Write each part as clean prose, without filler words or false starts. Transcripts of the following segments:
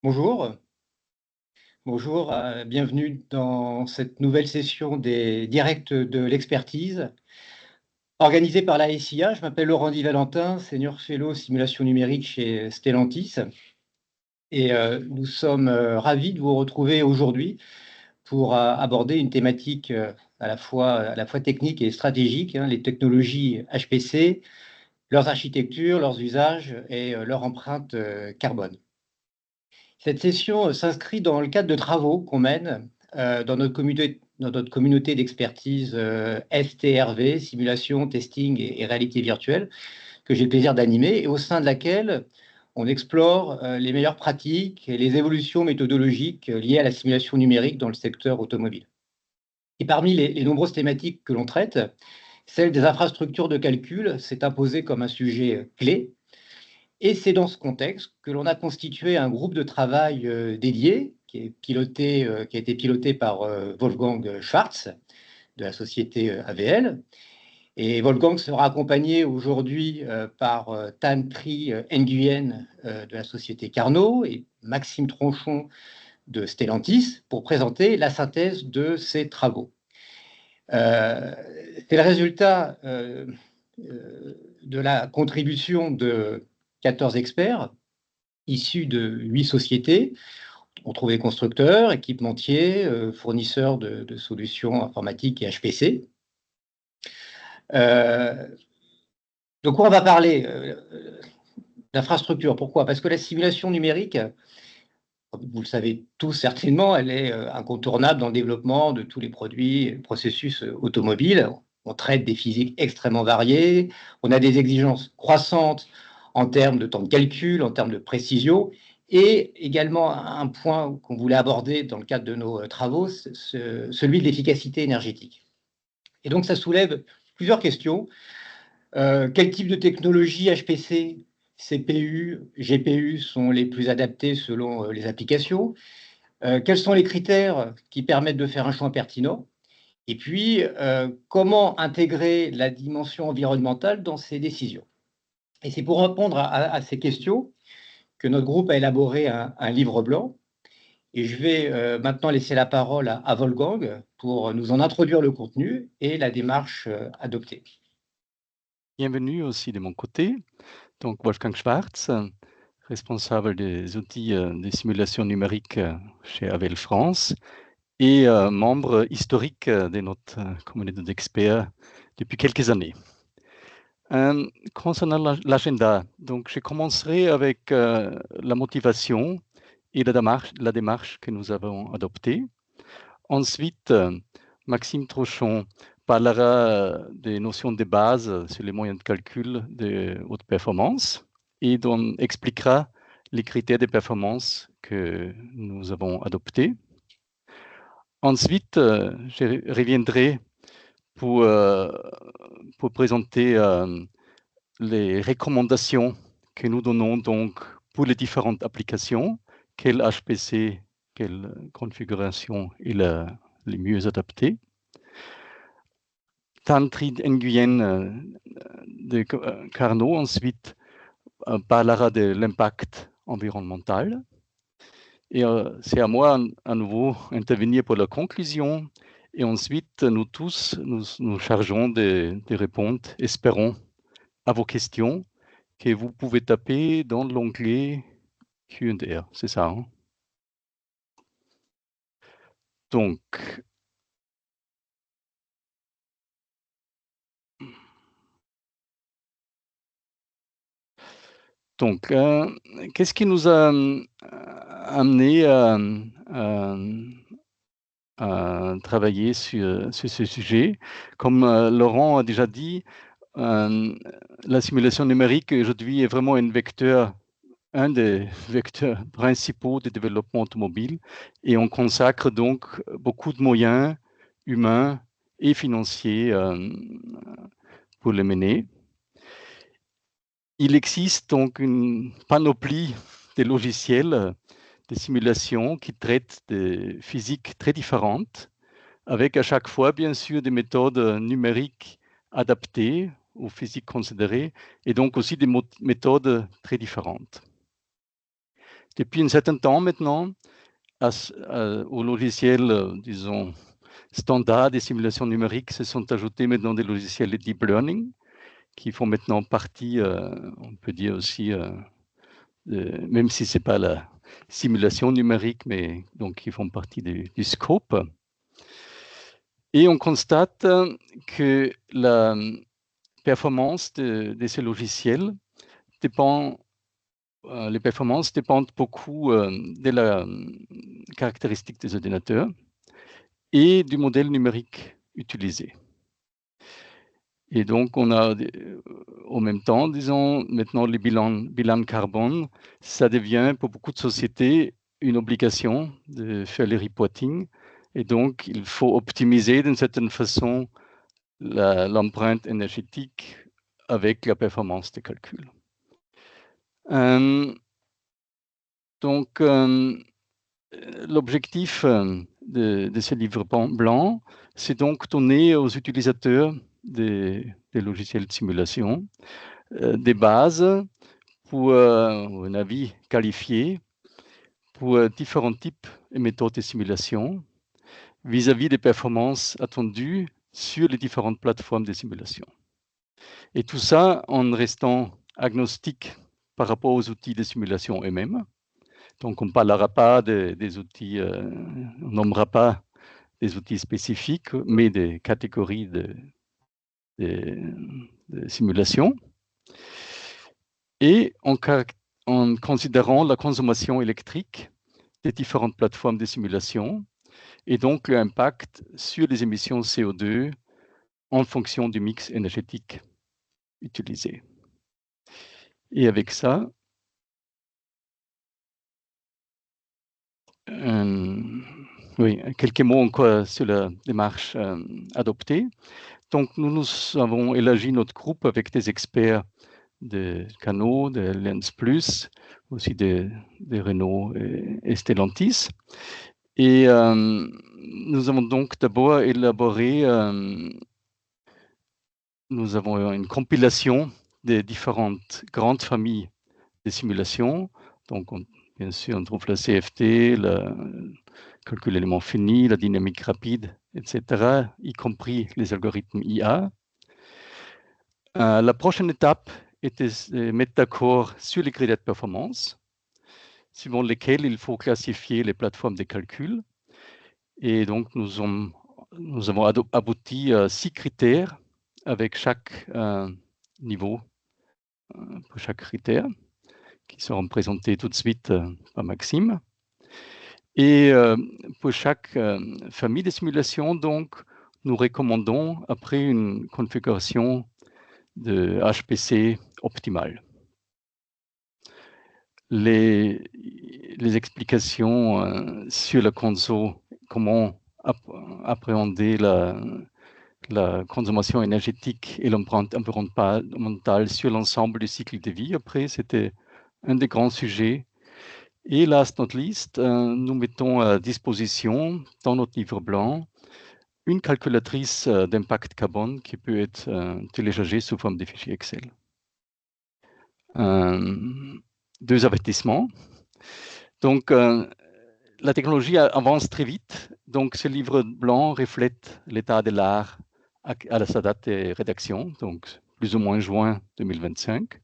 Bonjour, bonjour, bienvenue dans cette nouvelle session des directs de l'expertise organisée par la SIA. Je m'appelle Laurent Di Valentin, Senior Fellow Simulation numérique chez Stellantis et nous sommes ravis de vous retrouver aujourd'hui pour aborder une thématique à la fois technique et stratégique, hein, les technologies HPC, leurs architectures, leurs usages et leur empreinte carbone. Cette session s'inscrit dans le cadre de travaux qu'on mène dans notre communauté d'expertise STRV, simulation, testing et réalité virtuelle, que j'ai le plaisir d'animer, et au sein de laquelle on explore les meilleures pratiques et les évolutions méthodologiques liées à la simulation numérique dans le secteur automobile. Et parmi les nombreuses thématiques que l'on traite, celle des infrastructures de calcul s'est imposée comme un sujet clé. Et c'est dans ce contexte que l'on a constitué un groupe de travail dédié qui a été piloté par Wolfgang Schwartz de la société AVL. Et Wolfgang sera accompagné aujourd'hui par Tan Tri Nguyen de la société Carnot et Maxime Tronchon de Stellantis pour présenter la synthèse de ces travaux. C'est le résultat de la contribution de 14 experts issus de 8 sociétés. On trouvait constructeurs, équipementiers, fournisseurs de solutions informatiques et HPC. De quoi on va parler d'infrastructure. Pourquoi? Parce que la simulation numérique, vous le savez tous certainement, elle est incontournable dans le développement de tous les produits et processus automobiles. On traite des physiques extrêmement variées, on a des exigences croissantes en termes de temps de calcul, en termes de précision, et également un point qu'on voulait aborder dans le cadre de nos travaux, celui de l'efficacité énergétique. Et donc ça soulève plusieurs questions. Quel type de technologie HPC, CPU, GPU sont les plus adaptés selon les applications? Quels sont les critères qui permettent de faire un choix pertinent? Et puis, comment intégrer la dimension environnementale dans ces décisions? Et c'est pour répondre à ces questions que notre groupe a élaboré un livre blanc. Et je vais maintenant laisser la parole à Wolfgang pour nous en introduire le contenu et la démarche adoptée. Bienvenue aussi de mon côté. Donc, Wolfgang Schwartz, responsable des outils de simulation numérique chez AVL France et membre historique de notre communauté d'experts depuis quelques années. Concernant l'agenda, donc je commencerai avec la motivation et la démarche que nous avons adoptée. Ensuite, Maxime Tronchon parlera des notions de base sur les moyens de calcul de haute performance et expliquera les critères de performance que nous avons adoptés. Ensuite, je reviendrai pour présenter les recommandations que nous donnons donc pour les différentes applications, quel HPC, quelle configuration est les mieux adaptées. Tan Tri Nguyen de Carnot ensuite parlera de l'impact environnemental. Et c'est à moi à nouveau intervenir pour la conclusion. Et ensuite, nous tous, nous chargeons de répondre, espérons, à vos questions que vous pouvez taper dans l'onglet Q&A. C'est ça, hein? Donc, qu'est-ce qui nous a amené à travailler sur ce sujet? Comme Laurent a déjà dit, la simulation numérique aujourd'hui est vraiment un des vecteurs principaux du développement automobile et on consacre donc beaucoup de moyens humains et financiers pour le mener. Il existe donc une panoplie de logiciels de simulation qui traitent des physiques très différentes, avec à chaque fois, bien sûr, des méthodes numériques adaptées aux physiques considérées, et donc aussi des méthodes très différentes. Depuis un certain temps maintenant, au logiciel, disons, standard des simulations numériques se sont ajoutés maintenant des logiciels de deep learning qui font maintenant partie, on peut dire aussi, même si ce n'est pas la simulation numérique, mais donc qui font partie du scope. Et on constate que la performance de ces logiciels les performances dépendent beaucoup de la caractéristique des ordinateurs et du modèle numérique utilisé. Et donc, on a en même temps, disons, maintenant les bilans carbone, ça devient pour beaucoup de sociétés une obligation de faire les reporting. Et donc, il faut optimiser d'une certaine façon l'empreinte énergétique avec la performance des calculs. Donc, l'objectif de ce livre blanc, c'est donc donner aux utilisateurs des logiciels de simulation des bases pour un avis qualifié pour différents types et méthodes de simulation vis-à-vis des performances attendues sur les différentes plateformes de simulation. Et tout ça en restant agnostique par rapport aux outils de simulation eux-mêmes. Donc, on ne parlera pas des outils, on nommera pas des outils spécifiques, mais des catégories de simulation. Et en considérant la consommation électrique des différentes plateformes de simulation et donc l'impact sur les émissions CO2 en fonction du mix énergétique utilisé. Et avec ça, oui, quelques mots encore sur la démarche adoptée. Donc, nous avons élargi notre groupe avec des experts de Canaux, de Lens Plus, aussi de Renault et Stellantis. Et nous avons donc d'abord élaboré, nous avons une compilation des différentes grandes familles de simulations. Donc, bien sûr, on trouve la CFT, le calcul d'éléments finis, la dynamique rapide, etc., y compris les algorithmes IA. La prochaine étape était de mettre d'accord sur les critères de performance, suivant lesquels il faut classifier les plateformes de calcul. Et donc, nous avons abouti à 6 critères avec chaque niveau pour chaque critère, qui seront présentés tout de suite par Maxime. Et pour chaque famille de simulations, donc, nous recommandons après une configuration de HPC optimale. Les explications sur la console, comment appréhender la consommation énergétique et l'empreinte environnementale sur l'ensemble du cycle de vie. Après, c'était un des grands sujets. Et last not least, nous mettons à disposition dans notre livre blanc une calculatrice d'impact carbone qui peut être téléchargée sous forme de fichier Excel. 2 avertissements. Donc, la technologie avance très vite. Donc, ce livre blanc reflète l'état de l'art à sa date de rédaction, donc plus ou moins juin 2025.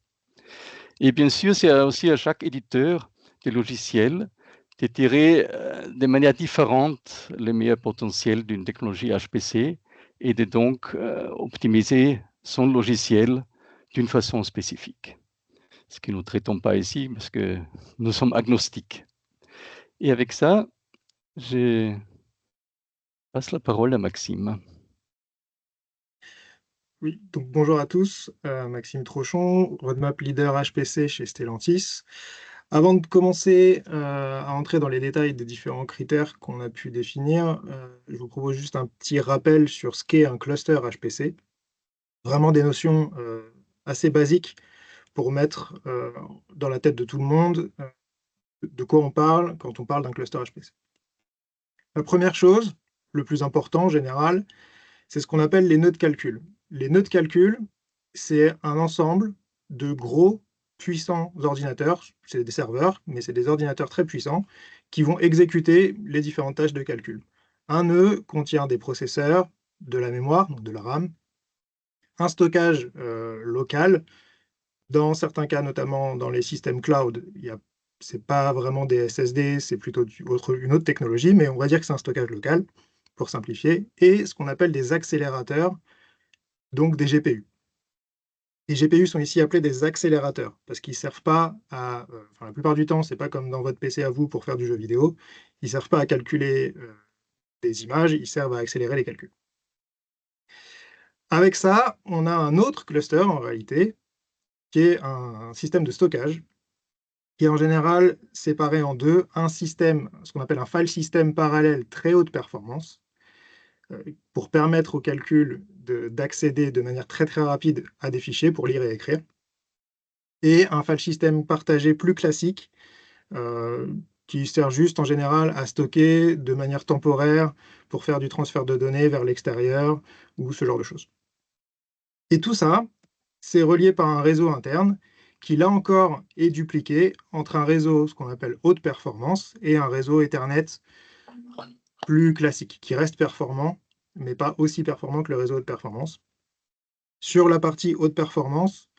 Et bien sûr, c'est aussi à chaque éditeur de logiciels de tirer de manière différente le meilleur potentiel d'une technologie HPC et de donc optimiser son logiciel d'une façon spécifique. Ce que nous ne traitons pas ici parce que nous sommes agnostiques. Et avec ça, je passe la parole à Maxime. Oui, donc bonjour à tous, Maxime Trochon, roadmap leader HPC chez Stellantis. Avant de commencer à entrer dans les détails des différents critères qu'on a pu définir, je vous propose juste un petit rappel sur ce qu'est un cluster HPC. Vraiment des notions assez basiques pour mettre dans la tête de tout le monde de quoi on parle quand on parle d'un cluster HPC. La première chose, le plus important en général, c'est ce qu'on appelle les nœuds de calcul. Les nœuds de calcul, c'est un ensemble de gros puissants ordinateurs, c'est des serveurs, mais c'est des ordinateurs très puissants, qui vont exécuter les différentes tâches de calcul. Un nœud contient des processeurs, de la mémoire, donc de la RAM, un stockage local. Dans certains cas, notamment dans les systèmes cloud, c'est pas vraiment des SSD, c'est plutôt une autre technologie, mais on va dire que c'est un stockage local, pour simplifier, et ce qu'on appelle des accélérateurs, donc des GPU. Les GPU sont ici appelés des accélérateurs, parce qu'ils servent pas à... enfin, la plupart du temps, c'est pas comme dans votre PC à vous pour faire du jeu vidéo, ils servent pas à calculer des images, ils servent à accélérer les calculs. Avec ça, on a un autre cluster, en réalité, qui est un système de stockage, qui est en général séparé en deux, un système, ce qu'on appelle un file system parallèle très haute performance, pour permettre au calcul d'accéder de manière très très rapide à des fichiers pour lire et écrire, et un file system partagé plus classique, qui sert juste en général à stocker de manière temporaire pour faire du transfert de données vers l'extérieur ou ce genre de choses. Et tout ça, c'est relié par un réseau interne qui, là encore, est dupliqué entre un réseau, ce qu'on appelle haute performance, et un réseau Ethernet plus classique, qui reste performant, mais pas aussi performant que le réseau haute performance. Sur la partie haute performance,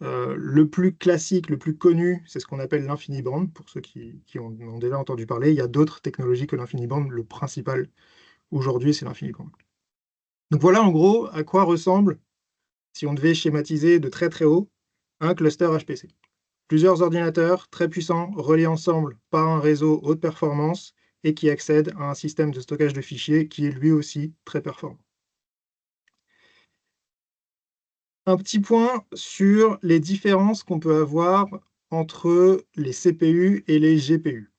le plus classique, le plus connu, c'est ce qu'on appelle l'InfiniBand, pour ceux qui ont déjà entendu parler. Il y a d'autres technologies que l'InfiniBand, le principal aujourd'hui, c'est l'InfiniBand. Donc voilà en gros à quoi ressemble, si on devait schématiser de très très haut, un cluster HPC. Plusieurs ordinateurs très puissants reliés ensemble par un réseau haute performance et qui accèdent à un système de stockage de fichiers qui est lui aussi très performant. Un petit point sur les différences qu'on peut avoir entre les CPU et les GPU.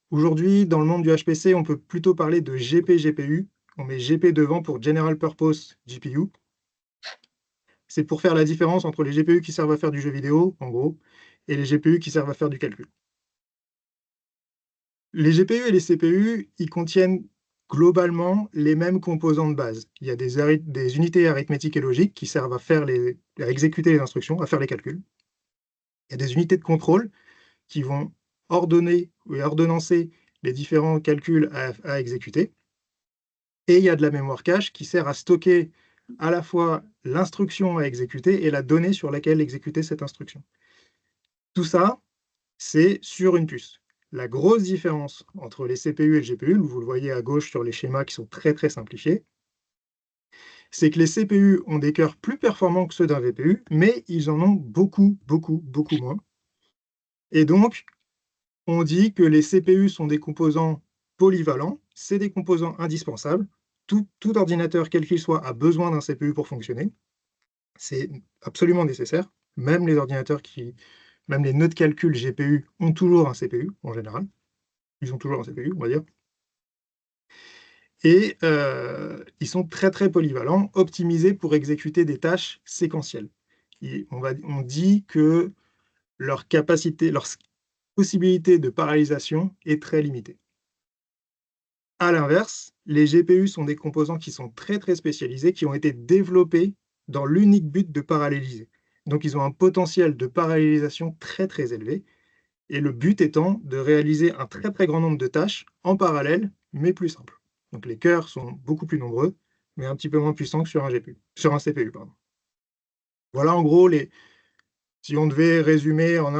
Aujourd'hui, dans le monde du HPC, on peut plutôt parler de GP-GPU. On met GP devant pour General Purpose GPU. C'est pour faire la différence entre les GPU qui servent à faire du jeu vidéo, en gros, et les GPU qui servent à faire du calcul. Les GPU et les CPU, ils contiennent globalement les mêmes composants de base. Il y a des unités arithmétiques et logiques qui servent à exécuter les instructions, à faire les calculs. Il y a des unités de contrôle qui vont ordonner ou ordonnancer les différents calculs à exécuter. Et il y a de la mémoire cache qui sert à stocker à la fois l'instruction à exécuter et la donnée sur laquelle exécuter cette instruction. Tout ça, c'est sur une puce. La grosse différence entre les CPU et le GPU, vous le voyez à gauche sur les schémas qui sont très très simplifiés, c'est que les CPU ont des cœurs plus performants que ceux d'un VPU, mais ils en ont beaucoup, beaucoup, beaucoup moins. Et donc, on dit que les CPU sont des composants polyvalents, c'est des composants indispensables. Tout ordinateur, quel qu'il soit, a besoin d'un CPU pour fonctionner. C'est absolument nécessaire. Même les ordinateurs même les nœuds de calcul GPU ont toujours un CPU, en général. Ils ont toujours un CPU, on va dire. Et ils sont très très polyvalents, optimisés pour exécuter des tâches séquentielles. On dit que leur possibilité de parallélisation est très limitée. À l'inverse, les GPU sont des composants qui sont très très spécialisés, qui ont été développés dans l'unique but de paralléliser. Donc ils ont un potentiel de parallélisation très très élevé, et le but étant de réaliser un très très grand nombre de tâches en parallèle, mais plus simples. Donc les cœurs sont beaucoup plus nombreux, mais un petit peu moins puissants que sur un CPU. Pardon. Voilà en gros, si on devait résumer en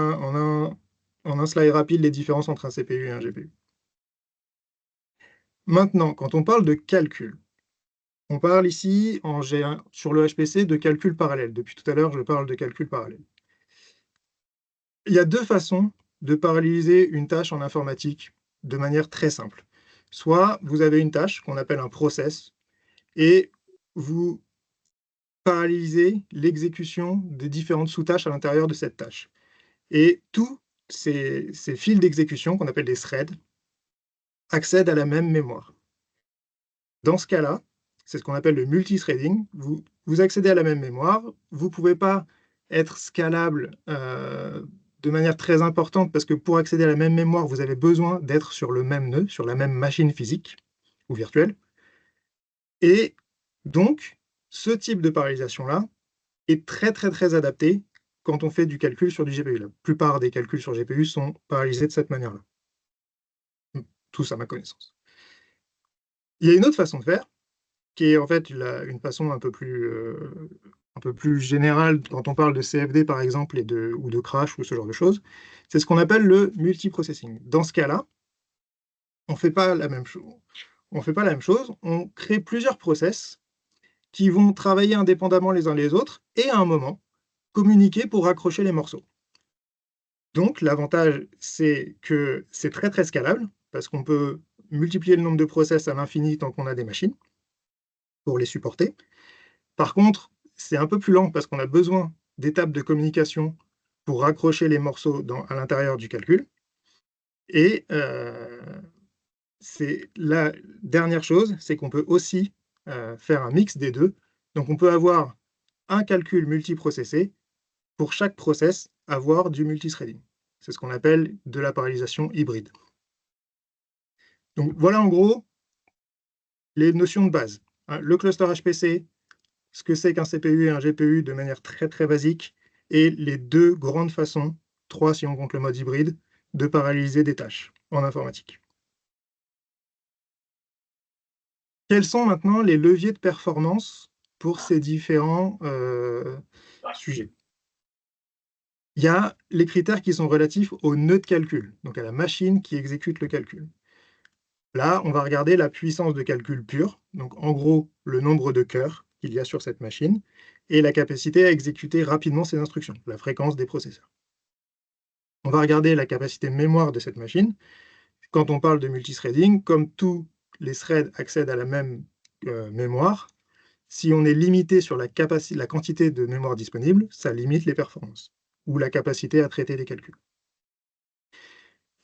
un slide rapide les différences entre un CPU et un GPU. Maintenant, quand on parle de calcul, on parle ici, sur le HPC, de calcul parallèle. Depuis tout à l'heure, je parle de calcul parallèle. Il y a deux façons de paralléliser une tâche en informatique de manière très simple. Soit vous avez une tâche qu'on appelle un process, et vous parallélisez l'exécution des différentes sous-tâches à l'intérieur de cette tâche. Et tous ces fils d'exécution, qu'on appelle des threads, accèdent à la même mémoire. Dans ce cas-là, c'est ce qu'on appelle le multithreading. Vous accédez à la même mémoire, vous ne pouvez pas être scalable de manière très importante, parce que pour accéder à la même mémoire, vous avez besoin d'être sur le même nœud, sur la même machine physique ou virtuelle. Et donc, ce type de parallélisation-là est très très très adapté quand on fait du calcul sur du GPU. La plupart des calculs sur GPU sont paralysés de cette manière-là. Tous à ma connaissance. Il y a une autre façon de faire, qui est en fait une façon un peu plus générale quand on parle de CFD par exemple ou de crash ou ce genre de choses. C'est ce qu'on appelle le multiprocessing. Dans ce cas-là, on ne fait pas la même chose. On crée plusieurs process qui vont travailler indépendamment les uns les autres et à un moment communiquer pour raccrocher les morceaux. Donc l'avantage, c'est que c'est très très scalable parce qu'on peut multiplier le nombre de process à l'infini tant qu'on a des machines pour les supporter. Par contre, c'est un peu plus lent parce qu'on a besoin d'étapes de communication pour raccrocher les morceaux à l'intérieur du calcul. Et c'est la dernière chose, c'est qu'on peut aussi faire un mix des deux. Donc on peut avoir un calcul multiprocessé pour chaque process, avoir du multithreading. C'est ce qu'on appelle de la parallélisation hybride. Donc voilà en gros les notions de base. Le cluster HPC, ce que c'est qu'un CPU et un GPU de manière très très basique, et les deux grandes façons, 3 si on compte le mode hybride, de paralléliser des tâches en informatique. Quels sont maintenant les leviers de performance pour ces différents sujets? Il y a les critères qui sont relatifs au nœud de calcul, donc à la machine qui exécute le calcul. Là, on va regarder la puissance de calcul pure, donc en gros le nombre de cœurs qu'il y a sur cette machine, et la capacité à exécuter rapidement ces instructions, la fréquence des processeurs. On va regarder la capacité mémoire de cette machine. Quand on parle de multithreading, comme tous les threads accèdent à la même mémoire, si on est limité sur la quantité de mémoire disponible, ça limite les performances, ou la capacité à traiter les calculs.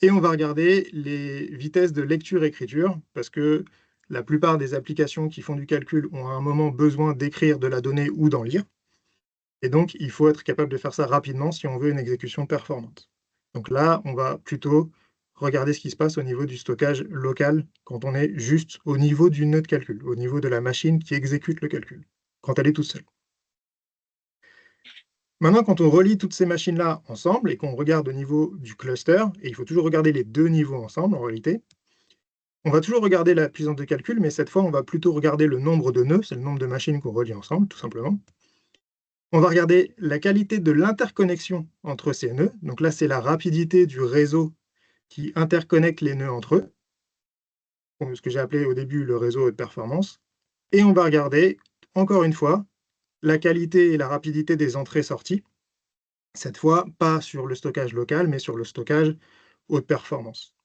Et on va regarder les vitesses de lecture-écriture, parce que la plupart des applications qui font du calcul ont à un moment besoin d'écrire de la donnée ou d'en lire. Et donc, il faut être capable de faire ça rapidement si on veut une exécution performante. Donc là, on va plutôt regarder ce qui se passe au niveau du stockage local, quand on est juste au niveau du nœud de calcul, au niveau de la machine qui exécute le calcul, quand elle est toute seule. Maintenant, quand on relie toutes ces machines-là ensemble et qu'on regarde au niveau du cluster, et il faut toujours regarder les deux niveaux ensemble en réalité, on va toujours regarder la puissance de calcul, mais cette fois, on va plutôt regarder le nombre de nœuds, c'est le nombre de machines qu'on relie ensemble, tout simplement. On va regarder la qualité de l'interconnexion entre ces nœuds. Donc là, c'est la rapidité du réseau qui interconnecte les nœuds entre eux, ce que j'ai appelé au début le réseau de performance. Et on va regarder, encore une fois, la qualité et la rapidité des entrées-sorties. Cette fois, pas sur le stockage local, mais sur le stockage haute performance.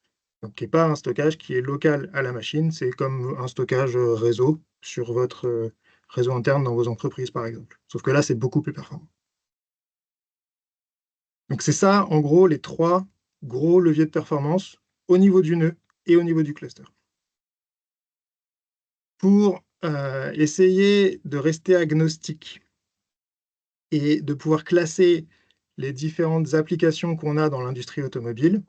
Donc, qui n'est pas un stockage qui est local à la machine, c'est comme un stockage réseau sur votre réseau interne dans vos entreprises, par exemple. Sauf que là, c'est beaucoup plus performant. Donc, c'est ça, en gros, les 3 gros leviers de performance au niveau du nœud et au niveau du cluster. Pour essayer de rester agnostique et de pouvoir classer les différentes applications qu'on a dans l'industrie automobile,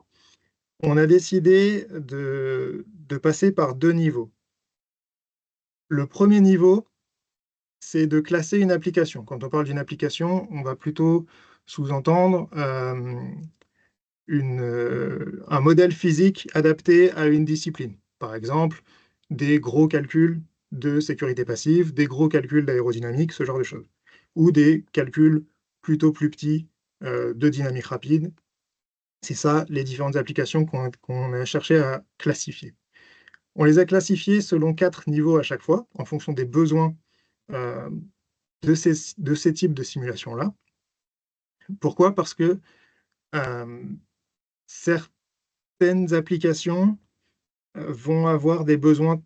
on a décidé de passer par 2 niveaux. Le premier niveau, c'est de classer une application. Quand on parle d'une application, on va plutôt sous-entendre un modèle physique adapté à une discipline. Par exemple, des gros calculs de sécurité passive, des gros calculs d'aérodynamique, ce genre de choses. Ou des calculs plutôt plus petits de dynamique rapide. C'est ça, les différentes applications qu'on a cherché à classifier. On les a classifiées selon 4 niveaux à chaque fois, en fonction des besoins de ces types de simulations-là. Pourquoi? Parce que certaines applications vont avoir des besoins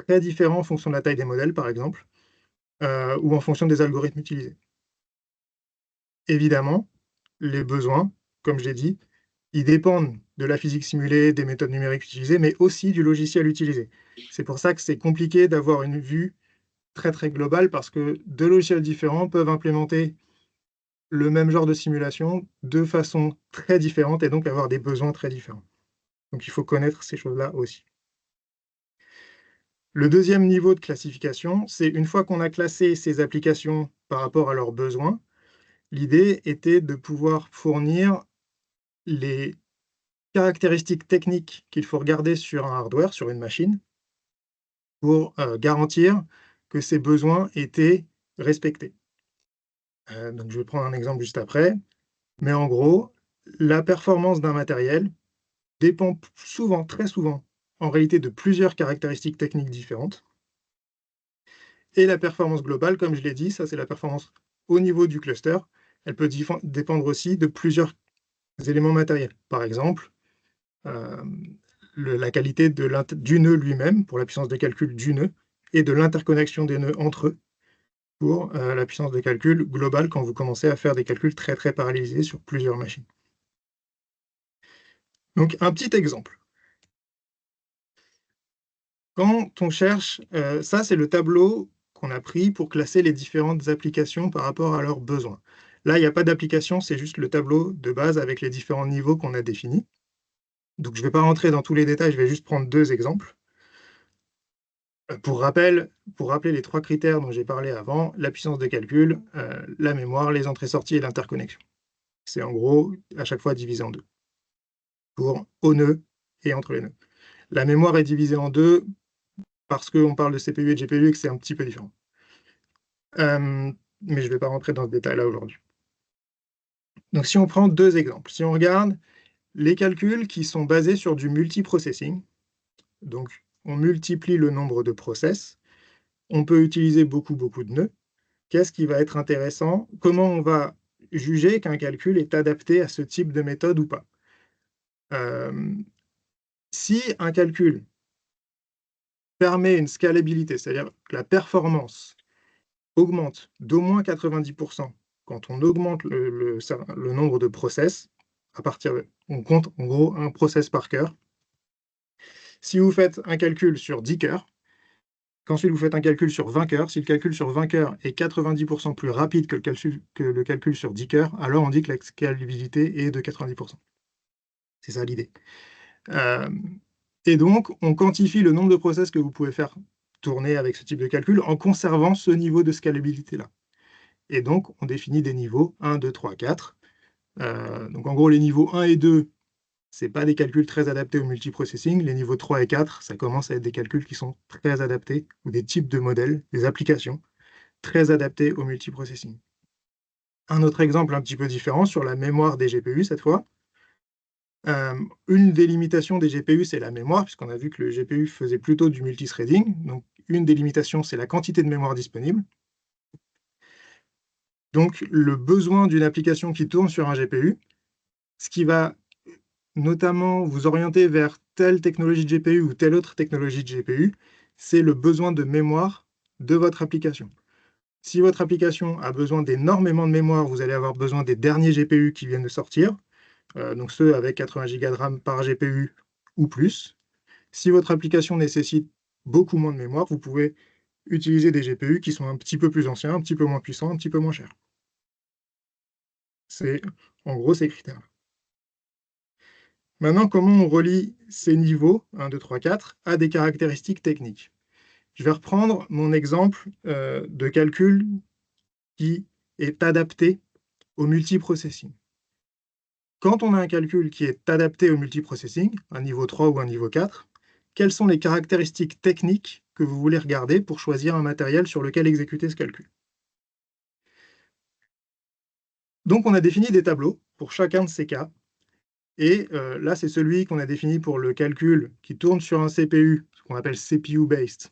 très différents en fonction de la taille des modèles, par exemple, ou en fonction des algorithmes utilisés. Évidemment, les besoins, comme je l'ai dit, ils dépendent de la physique simulée, des méthodes numériques utilisées, mais aussi du logiciel utilisé. C'est pour ça que c'est compliqué d'avoir une vue très très globale, parce que 2 logiciels différents peuvent implémenter le même genre de simulation de façon très différente et donc avoir des besoins très différents. Donc il faut connaître ces choses-là aussi. Le deuxième niveau de classification, c'est une fois qu'on a classé ces applications par rapport à leurs besoins, L'idée était de pouvoir fournir les caractéristiques techniques qu'il faut regarder sur un hardware, sur une machine, pour garantir que ces besoins étaient respectés. Donc je vais prendre un exemple juste après, mais en gros, la performance d'un matériel dépend souvent, très souvent, en réalité de plusieurs caractéristiques techniques différentes. Et la performance globale, comme je l'ai dit, ça c'est la performance au niveau du cluster. Elle peut dépendre aussi de plusieurs éléments matériels. Par exemple, la qualité du nœud lui-même, pour la puissance de calcul du nœud, et de l'interconnexion des nœuds entre eux, pour la puissance de calcul globale quand vous commencez à faire des calculs très très parallélisés sur plusieurs machines. Donc un petit exemple. Quand on cherche, ça c'est le tableau qu'on a pris pour classer les différentes applications par rapport à leurs besoins. Là, il n'y a pas d'application, c'est juste le tableau de base avec les différents niveaux qu'on a définis. Donc je ne vais pas rentrer dans tous les détails, je vais juste prendre 2 exemples. Pour rappeler les 3 critères dont j'ai parlé avant, la puissance de calcul, la mémoire, les entrées-sorties et l'interconnexion. C'est en gros à chaque fois divisé en 2, pour au nœud et entre les nœuds. La mémoire est divisée en 2 parce qu'on parle de CPU et de GPU et que c'est un petit peu différent. Mais je ne vais pas rentrer dans ce détail-là aujourd'hui. Donc si on prend 2 exemples, si on regarde les calculs qui sont basés sur du multiprocessing, donc on multiplie le nombre de process, on peut utiliser beaucoup de nœuds. Qu'est-ce qui va être intéressant? Comment on va juger qu'un calcul est adapté à ce type de méthode ou pas? Si un calcul permet une scalabilité, c'est-à-dire que la performance augmente d'au moins 90% quand on augmente le nombre de process, on compte en gros un process par cœur. Si vous faites un calcul sur 10 cœurs, qu'ensuite vous faites un calcul sur 20 cœurs, si le calcul sur 20 cœurs est 90% plus rapide que le calcul sur 10 cœurs, alors on dit que la scalabilité est de 90%. C'est ça l'idée. Et donc, on quantifie le nombre de process que vous pouvez faire tourner avec ce type de calcul en conservant ce niveau de scalabilité-là. Et donc, on définit des niveaux 1, 2, 3, 4. Donc, en gros, les niveaux 1 et 2, ce n'est pas des calculs très adaptés au multiprocessing. Les niveaux 3 et 4, ça commence à être des calculs qui sont très adaptés, ou des types de modèles, des applications très adaptées au multiprocessing. Un autre exemple un petit peu différent sur la mémoire des GPU cette fois. Une des limitations des GPU, c'est la mémoire, puisqu'on a vu que le GPU faisait plutôt du multithreading. Donc, une des limitations, c'est la quantité de mémoire disponible. Donc, le besoin d'une application qui tourne sur un GPU, ce qui va notamment vous orienter vers telle technologie de GPU ou telle autre technologie de GPU, c'est le besoin de mémoire de votre application. Si votre application a besoin d'énormément de mémoire, vous allez avoir besoin des derniers GPU qui viennent de sortir, donc ceux avec 80 Go de RAM par GPU ou plus. Si votre application nécessite beaucoup moins de mémoire, vous pouvez utiliser des GPU qui sont un petit peu plus anciens, un petit peu moins puissants, un petit peu moins chers. C'est en gros ces critères. Maintenant, comment on relie ces niveaux, 1, 2, 3, 4, à des caractéristiques techniques? Je vais reprendre mon exemple de calcul qui est adapté au multiprocessing. Quand on a un calcul qui est adapté au multiprocessing, un niveau 3 ou un niveau 4, quelles sont les caractéristiques techniques que vous voulez regarder pour choisir un matériel sur lequel exécuter ce calcul? Donc, on a défini des tableaux pour chacun de ces cas. Et là, c'est celui qu'on a défini pour le calcul qui tourne sur un CPU, ce qu'on appelle CPU-based,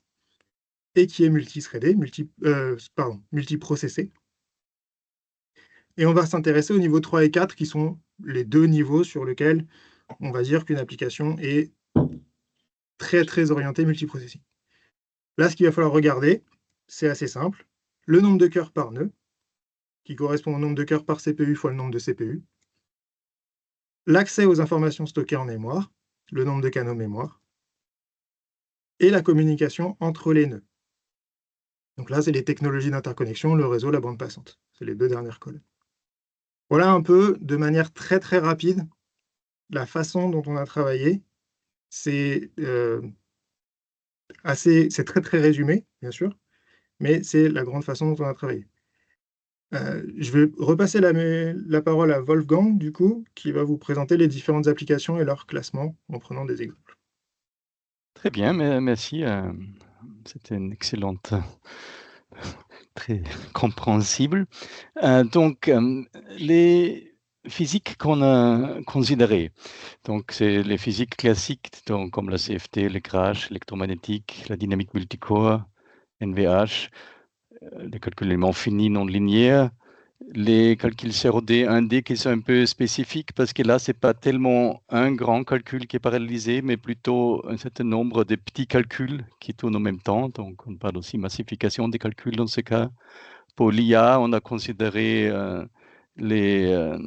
et qui est multithreadé, multiprocessé. Et on va s'intéresser au niveau 3 et 4, qui sont les 2 niveaux sur lesquels on va dire qu'une application est très orientée multiprocessing. Là, ce qu'il va falloir regarder, c'est assez simple. Le nombre de cœurs par nœud, qui correspond au nombre de cœurs par CPU fois le nombre de CPU. L'accès aux informations stockées en mémoire, le nombre de canaux mémoire. Et la communication entre les nœuds. Donc là, c'est les technologies d'interconnexion, le réseau, la bande passante. C'est les 2 dernières colonnes. Voilà un peu, de manière très rapide, la façon dont on a travaillé. C'est très résumé, bien sûr, mais c'est la grande façon dont on a travaillé. Je vais repasser la parole à Wolfgang, du coup, qui va vous présenter les différentes applications et leur classement en prenant des exemples. Très bien, merci. C'était une excellente, très compréhensible. Donc, les physiques qu'on a considérées, donc c'est les physiques classiques, donc, comme la CFT, le crash électromagnétique, la dynamique multicore, NVH, les calculs d'éléments finis non linéaires, les calculs CROD 1D qui sont un peu spécifiques parce que là, c'est pas tellement un grand calcul qui est paralysé, mais plutôt un certain nombre de petits calculs qui tournent en même temps. Donc, on parle aussi massification des calculs dans ce cas. Pour l'IA, on a considéré l'IA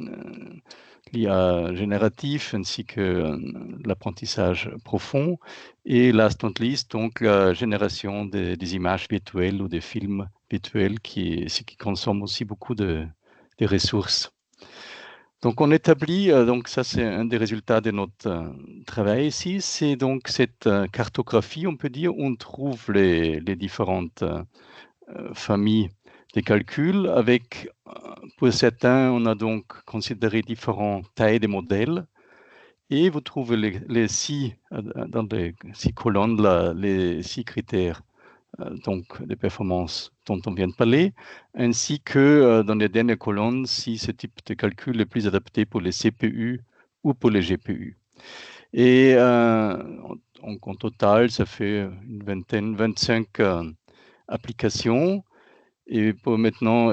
génératif ainsi que l'apprentissage profond et last not least, donc la génération des images virtuelles ou des films virtuels ce qui consomme aussi beaucoup de ressources. Donc on établit, donc ça c'est un des résultats de notre travail ici, c'est donc cette cartographie, on peut dire, où on trouve les différentes familles des calculs avec, pour certains, on a donc considéré différentes tailles des modèles et vous trouvez dans les 6 colonnes, là, les 6 critères donc de performance dont on vient de parler, ainsi que dans les dernières colonnes, si ce type de calcul est plus adapté pour les CPU ou pour les GPU. Et en total, ça fait une vingtaine, 25 applications. Et pour maintenant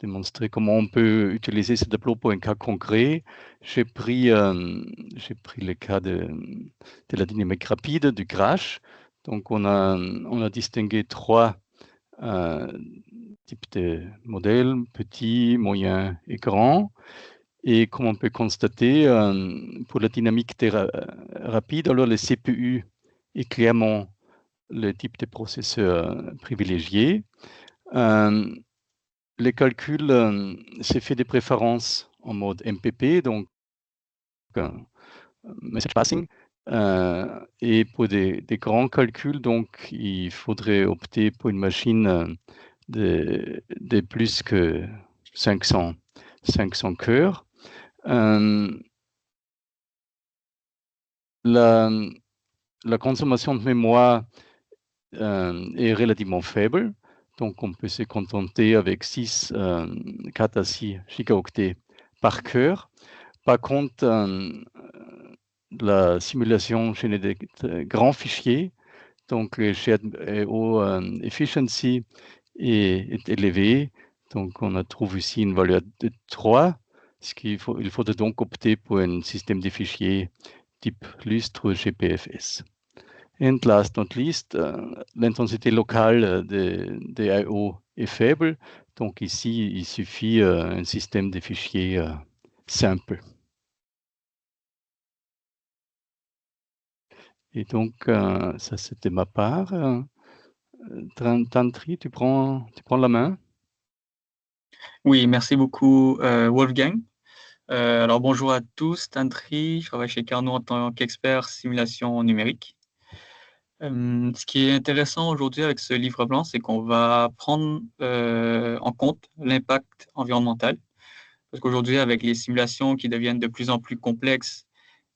démontrer comment on peut utiliser ce tableau pour un cas concret, j'ai pris le cas de la dynamique rapide, du crash. Donc, on a distingué 3 types de modèles, petits, moyens et grands. Et comme on peut constater, pour la dynamique rapide, alors le CPU est clairement le type de processeur privilégié. Les calculs, c'est fait des préférences en mode MPP, donc message passing. Et pour des grands calculs, donc il faudrait opter pour une machine de plus que 500 cœurs. La consommation de mémoire est relativement faible, donc on peut se contenter avec 4 à 6 gigaoctets par cœur. Par contre, la simulation génère de grands fichiers, donc le shared I/O efficiency est élevé. Donc on trouve ici une valeur de 3, il faudrait donc opter pour un système de fichiers type Lustre GPFS. And last not least, l'intensité locale des I/O est faible. Donc ici, il suffit un système de fichiers simple. Et donc, ça, c'était ma part. Tantri, tu prends la main? Oui, merci beaucoup, Wolfgang. Alors bonjour à tous, Tantri, je travaille chez Carnot en tant qu'expert simulation numérique. Ce qui est intéressant aujourd'hui avec ce livre blanc, c'est qu'on va prendre en compte l'impact environnemental. Parce qu'aujourd'hui, avec les simulations qui deviennent de plus en plus complexes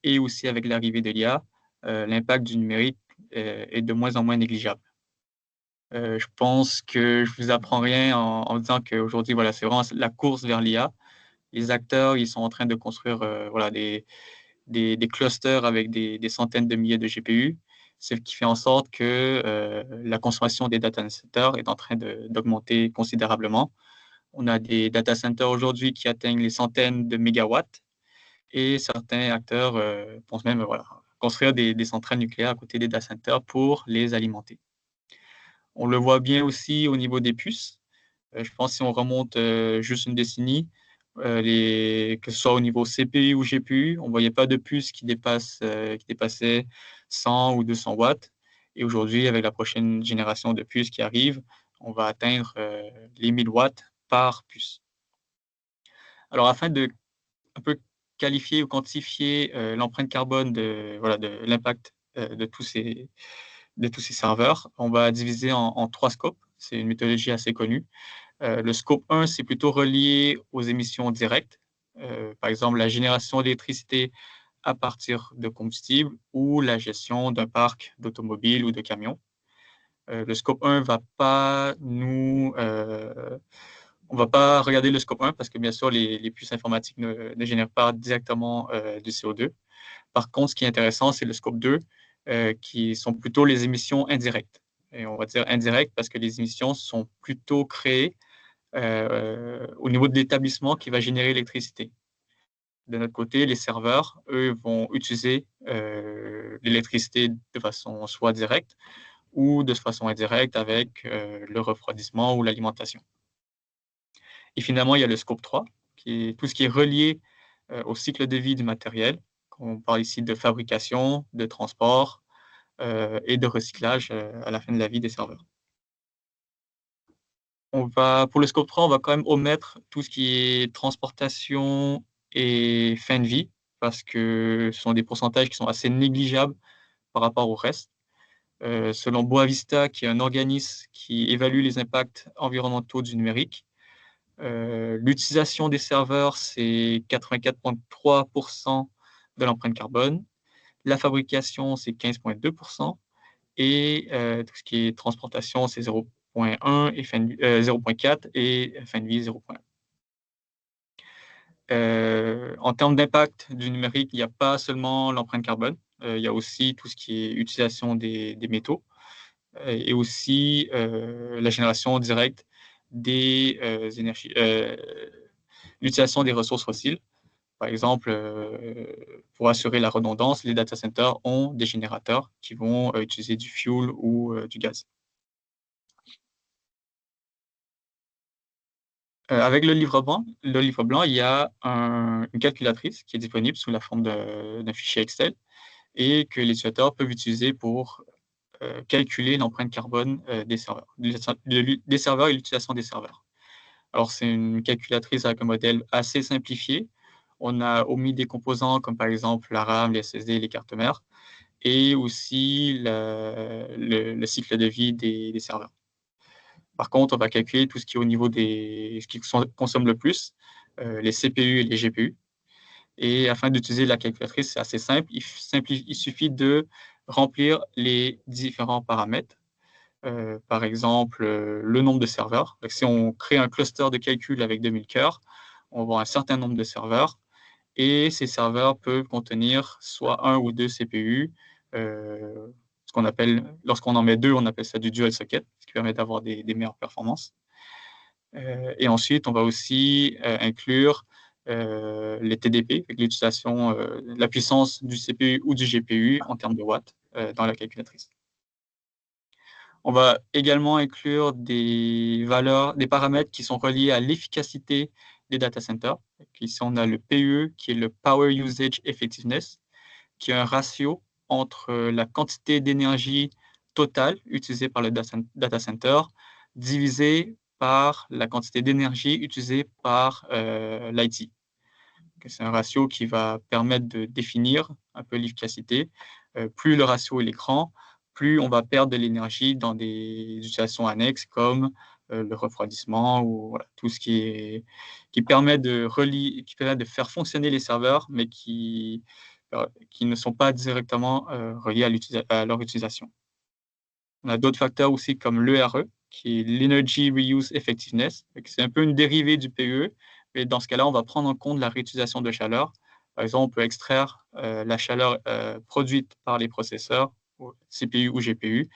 et aussi avec l'arrivée de l'IA, l'impact du numérique est de moins en moins négligeable. Je pense que je vous apprends rien en disant qu'aujourd'hui, voilà, c'est vraiment la course vers l'IA. Les acteurs, ils sont en train de construire voilà, des clusters avec des centaines de milliers de GPU, ce qui fait en sorte que la consommation des data centers est en train d'augmenter considérablement. On a des data centers aujourd'hui qui atteignent les centaines de mégawatts et certains acteurs pensent même voilà, construire des centrales nucléaires à côté des data centers pour les alimenter. On le voit bien aussi au niveau des puces. Je pense que si on remonte juste une décennie, que ce soit au niveau CPU ou GPU, on ne voyait pas de puces qui dépassaient 100 ou 200 watts. Et aujourd'hui, avec la prochaine génération de puces qui arrive, on va atteindre les 1000 watts par puce. Alors, afin de un peu qualifier ou quantifier l'empreinte carbone de l'impact de tous ces serveurs, on va diviser en 3 scopes. C'est une méthodologie assez connue. Le scope 1, c'est plutôt relié aux émissions directes, par exemple la génération d'électricité à partir de combustible ou la gestion d'un parc d'automobiles ou de camions. Le scope 1 va pas on va pas regarder le scope 1 parce que bien sûr les puces informatiques ne génèrent pas directement du CO2. Par contre, ce qui est intéressant, c'est le scope 2 qui sont plutôt les émissions indirectes. Et on va dire indirectes parce que les émissions sont plutôt créées au niveau de l'établissement qui va générer l'électricité. De notre côté, les serveurs, eux, vont utiliser l'électricité de façon soit directe ou de façon indirecte avec le refroidissement ou l'alimentation. Et finalement, il y a le scope 3, qui est tout ce qui est relié au cycle de vie du matériel. On parle ici de fabrication, de transport et de recyclage à la fin de la vie des serveurs. Pour le scope 3, on va quand même omettre tout ce qui est transportation et fin de vie, parce que ce sont des pourcentages qui sont assez négligeables par rapport au reste. Selon Boavista, qui est un organisme qui évalue les impacts environnementaux du numérique, l'utilisation des serveurs, c'est 84,3% de l'empreinte carbone. La fabrication, c'est 15,2%. Et tout ce qui est transportation, c'est 0,1 et 0,4 et fin de vie 0,1. En termes d'impact du numérique, il n'y a pas seulement l'empreinte carbone, il y a aussi tout ce qui est utilisation des métaux et aussi la génération directe des énergies, l'utilisation des ressources fossiles. Par exemple, pour assurer la redondance, les data centers ont des générateurs qui vont utiliser du fuel ou du gaz. Avec le livre blanc, il y a une calculatrice qui est disponible sous la forme d'un fichier Excel et que les utilisateurs peuvent utiliser pour calculer l'empreinte carbone des serveurs et l'utilisation des serveurs. Alors, c'est une calculatrice avec un modèle assez simplifié. On a omis des composants comme par exemple la RAM, les SSD, les cartes mères et aussi le cycle de vie des serveurs. Par contre, on va calculer tout ce qui est au niveau ce qui consomme le plus, les CPU et les GPU. Et afin d'utiliser la calculatrice, c'est assez simple. Il suffit de remplir les différents paramètres. Par exemple, le nombre de serveurs. Donc, si on crée un cluster de calcul avec 2000 cœurs, on va avoir un certain nombre de serveurs. Et ces serveurs peuvent contenir soit un ou deux CPU. Ce qu'on appelle, lorsqu'on en met deux, on appelle ça du dual socket, ce qui permet d'avoir des meilleures performances. Et ensuite, on va aussi inclure les TDP, l'utilisation, la puissance du CPU ou du GPU en termes de watts dans la calculatrice. On va également inclure des paramètres qui sont reliés à l'efficacité des data centers. Ici, on a le PUE, qui est le Power Usage Effectiveness, qui est un ratio entre la quantité d'énergie totale utilisée par le data center divisé par la quantité d'énergie utilisée par l'IT. C'est un ratio qui va permettre de définir un peu l'efficacité. Plus le ratio est l'écran, plus on va perdre de l'énergie dans des utilisations annexes comme le refroidissement ou voilà, tout ce qui permet de faire fonctionner les serveurs, mais qui ne sont pas directement reliés à leur utilisation. On a d'autres facteurs aussi comme l'ERE, qui est l'Energy Reuse Effectiveness. C'est un peu une dérivée du PUE, mais dans ce cas-là, on va prendre en compte la réutilisation de chaleur. Par exemple, on peut extraire la chaleur produite par les processeurs, CPU ou GPU,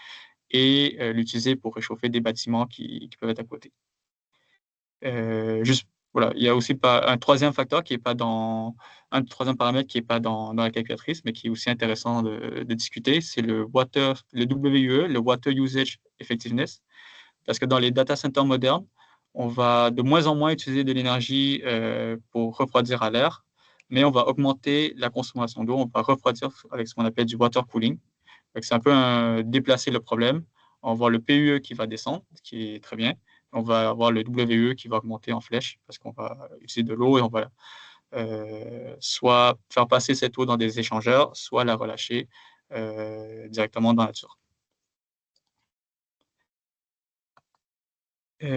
et l'utiliser pour réchauffer des bâtiments qui peuvent être à côté. Voilà, il y a aussi un troisième facteur un troisième paramètre qui n'est pas dans la calculatrice, mais qui est aussi intéressant de discuter, c'est le WUE, le Water Usage Effectiveness, parce que dans les data centers modernes, on va de moins en moins utiliser de l'énergie pour refroidir à l'air, mais on va augmenter la consommation d'eau, on va refroidir avec ce qu'on appelle du water cooling. C'est un peu déplacer le problème. On va voir le PUE qui va descendre, ce qui est très bien. On va avoir le WUE qui va augmenter en flèche parce qu'on va utiliser de l'eau et on va soit faire passer cette eau dans des échangeurs, soit la relâcher directement dans la nature.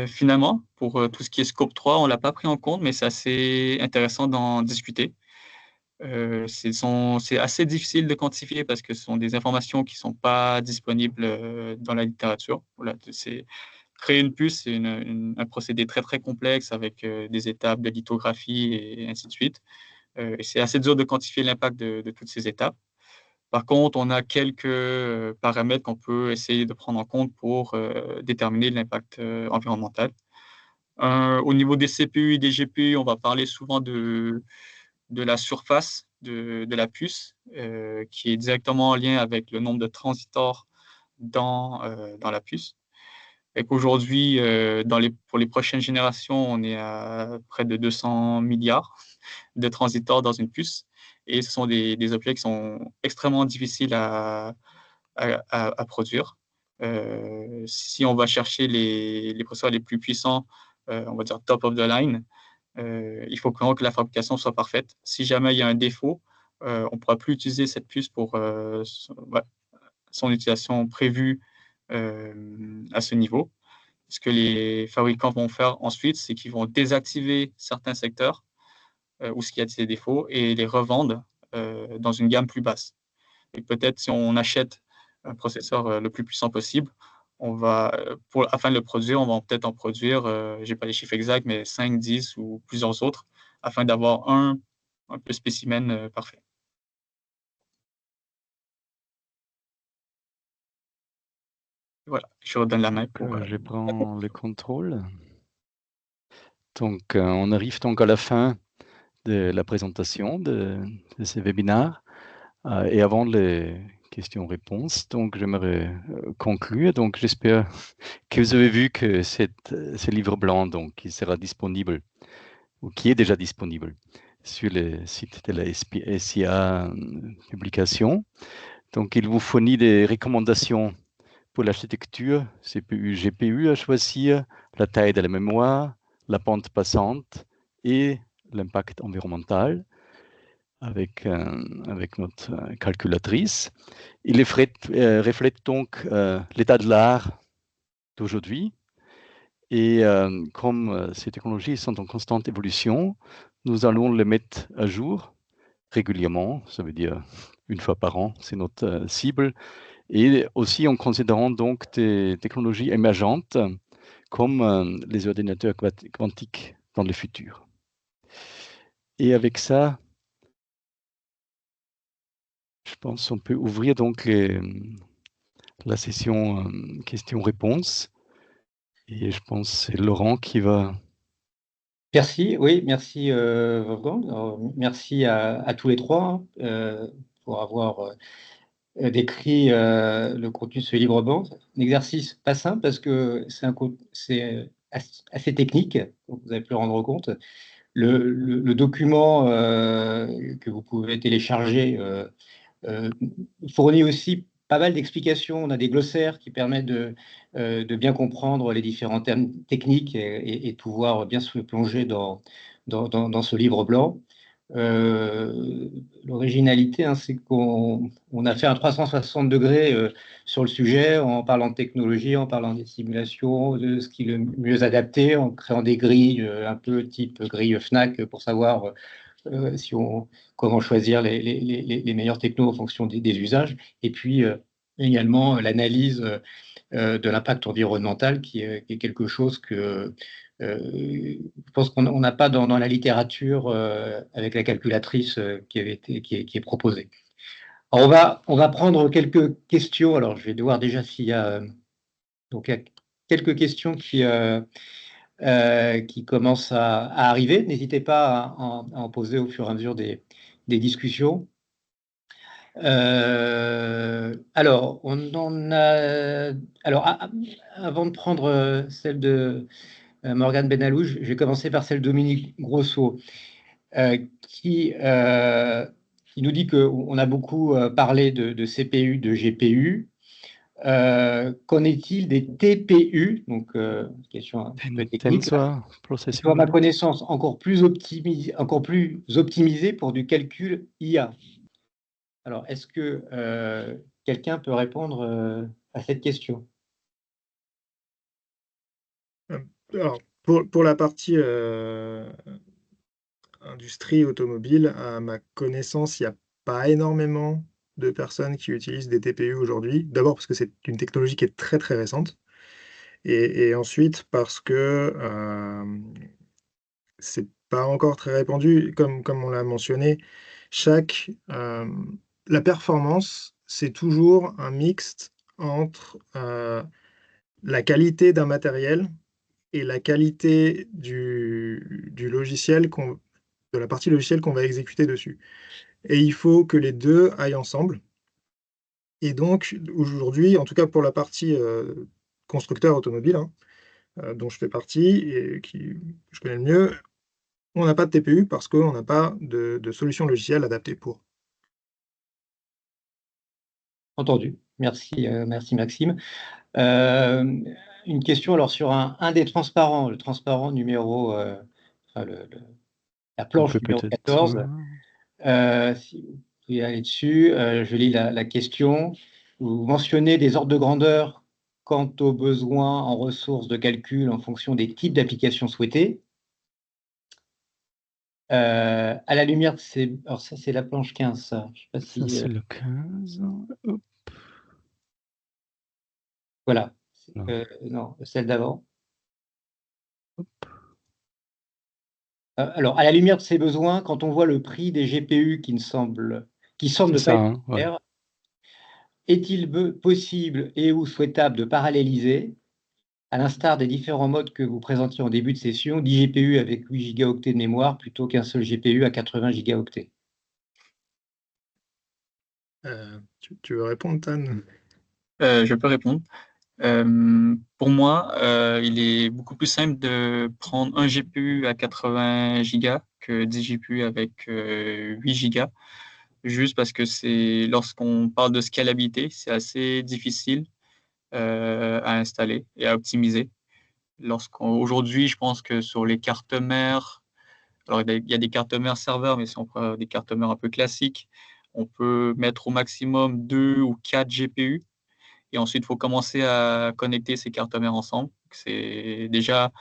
Finalement, pour tout ce qui est scope 3, on ne l'a pas pris en compte, mais c'est assez intéressant d'en discuter. C'est assez difficile de quantifier parce que ce sont des informations qui ne sont pas disponibles dans la littérature. Voilà, créer une puce, c'est un procédé très, très complexe avec des étapes de lithographie et ainsi de suite. Et c'est assez dur de quantifier l'impact de toutes ces étapes. Par contre, on a quelques paramètres qu'on peut essayer de prendre en compte pour déterminer l'impact environnemental. Au niveau des CPU et des GPU, on va parler souvent de la surface de la puce, qui est directement en lien avec le nombre de transistors dans la puce. Et qu'aujourd'hui, pour les prochaines générations, on est à près de 200 milliards de transistors dans une puce. Et ce sont des objets qui sont extrêmement difficiles à produire. Si on va chercher les processeurs les plus puissants, on va dire top of the line, il faut que la fabrication soit parfaite. Si jamais il y a un défaut, on ne pourra plus utiliser cette puce pour son utilisation prévue à ce niveau. Ce que les fabricants vont faire ensuite, c'est qu'ils vont désactiver certains secteurs où il y a des défauts et les revendre dans une gamme plus basse. Et peut-être si on achète un processeur le plus puissant possible, afin de le produire, on va peut-être en produire, je n'ai pas les chiffres exacts, mais 5, 10 ou plusieurs autres, afin d'avoir un peu spécimen parfait. Voilà, je redonne la main pour... Je prends le contrôle. Donc, on arrive donc à la fin de la présentation de ce webinaire. Et avant les questions-réponses, donc j'aimerais conclure. Donc, j'espère que vous avez vu que ce livre blanc, donc, qui sera disponible, ou qui est déjà disponible sur le site de la SIA Publication. Donc, il vous fournit des recommandations pour l'architecture CPU, GPU à choisir, la taille de la mémoire, la bande passante et l'impact environnemental avec notre calculatrice. Il reflète donc l'état de l'art d'aujourd'hui. Et comme ces technologies sont en constante évolution, nous allons les mettre à jour régulièrement, ça veut dire une fois par an, c'est notre cible, et aussi en considérant donc des technologies émergentes comme les ordinateurs quantiques dans le futur. Et avec ça, je pense qu'on peut ouvrir donc la session questions-réponses. Et je pense que c'est Laurent qui va... Merci, oui, merci Wolfgang. Alors, merci à tous les trois pour avoir décrit le contenu de ce livre blanc. Un exercice pas simple parce que c'est assez technique, donc vous avez pu le rendre compte. Le document que vous pouvez télécharger fournit aussi pas mal d'explications. On a des glossaires qui permettent de bien comprendre les différents termes techniques et de pouvoir bien se plonger dans ce livre blanc. L'originalité, hein, c'est qu'on a fait un 360 degrés sur le sujet en parlant de technologie, en parlant des simulations, de ce qui est le mieux adapté, en créant des grilles un peu type grille FNAC pour savoir comment choisir les meilleurs technos en fonction des usages. Et puis également l'analyse de l'impact environnemental qui est quelque chose que je pense qu'on n'a pas dans la littérature avec la calculatrice qui est proposée. Alors on va prendre quelques questions. Alors je vais voir déjà s'il y a donc il y a quelques questions qui commencent à arriver. N'hésitez pas à en poser au fur et à mesure des discussions. Alors, on en a. Alors, avant de prendre celle de Morgane Benalou, je vais commencer par celle de Dominique Grosso, qui nous dit qu'on a beaucoup parlé de CPU, de GPU. Qu'en est-il des TPU? Donc, question un peu technique. Tensor Processing À ma Unit. connaissance, encore plus optimisé pour du calcul IA. Alors, est-ce que quelqu'un peut répondre à cette question? Alors, pour la partie industrie automobile, à ma connaissance, il n'y a pas énormément de personnes qui utilisent des TPU aujourd'hui. D'abord parce que c'est une technologie qui est très, très récente et ensuite parce que, c'est pas encore très répandu. Comme on l'a mentionné, la performance, c'est toujours un mixte entre, la qualité d'un matériel et la qualité du logiciel de la partie logicielle qu'on va exécuter dessus. Et il faut que les 2 aillent ensemble. Et donc aujourd'hui, en tout cas pour la partie, constructeur automobile, hein, dont je fais partie et que je connais le mieux, on n'a pas de TPU parce qu'on n'a pas de solution logicielle adaptée pour. Entendu. Merci, merci Maxime. Une question alors sur un des transparents, le transparent numéro, enfin la On planche peut numéro peut-être... 14. Si vous pouvez aller dessus, je lis la question. Vous mentionnez des ordres de grandeur quant aux besoins en ressources de calcul en fonction des types d'applications souhaitées. À la lumière de ces... Alors ça, c'est la planche 15, ça. Je sais pas Ça, si... c'est le 15. Hop, Voilà. là. Non, celle d'avant. Hop. Alors, à la lumière de ces besoins, quand on voit le prix des GPU qui semble C'est ne pas ça, être hein, ouais. cher, est-il possible et ou souhaitable de paralléliser, à l'instar des différents modes que vous présentiez en début de session, 10 GPU avec 8 gigaoctets de mémoire plutôt qu'un seul GPU à 80 gigaoctets? Tu veux répondre, Tan? Je peux répondre. Pour moi, il est beaucoup plus simple de prendre un GPU à 80 Go que 10 GPU avec 8 Go, juste parce que lorsqu'on parle de scalabilité, c'est assez difficile à installer et à optimiser. Aujourd'hui, je pense que sur les cartes mères, alors il y a des cartes mères serveurs, mais si on prend des cartes mères un peu classiques, on peut mettre au maximum 2 ou 4 GPU. Et ensuite, il faut commencer à connecter ces cartes mères ensemble. Déjà,